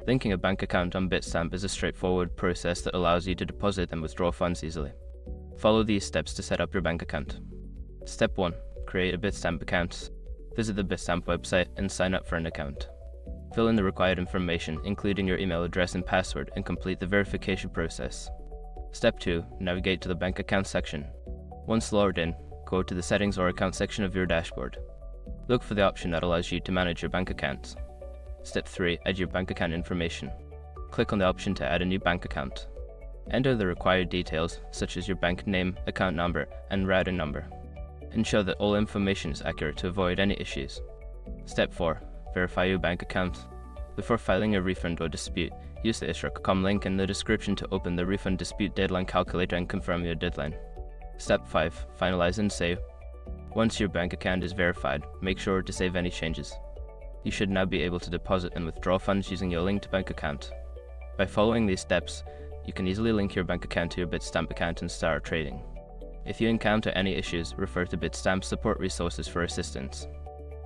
Linking a bank account on Bitstamp is a straightforward process that allows you to deposit and withdraw funds easily. Follow these steps to set up your bank account. Step 1. Create a Bitstamp account. Visit the Bitstamp website and sign up for an account. Fill in the required information, including your email address and password, and complete the verification process. Step 2. Navigate to the bank account section. Once logged in, go to the settings or account section of your dashboard. Look for the option that allows you to manage your bank account. Step 3. Add your bank account information. Click on the option to add a new bank account. Enter the required details, such as your bank name, account number, and routing number. Ensure that all information is accurate to avoid any issues. Step 4. Verify your bank account. Before filing a refund or dispute, use the issuer.com link in the description to open the refund dispute deadline calculator and confirm your deadline. Step 5. Finalize and save. Once your bank account is verified, make sure to save any changes. You should now be able to deposit and withdraw funds using your linked bank account. By following these steps, you can easily link your bank account to your Bitstamp account and start trading. If you encounter any issues, refer to Bitstamp support resources for assistance.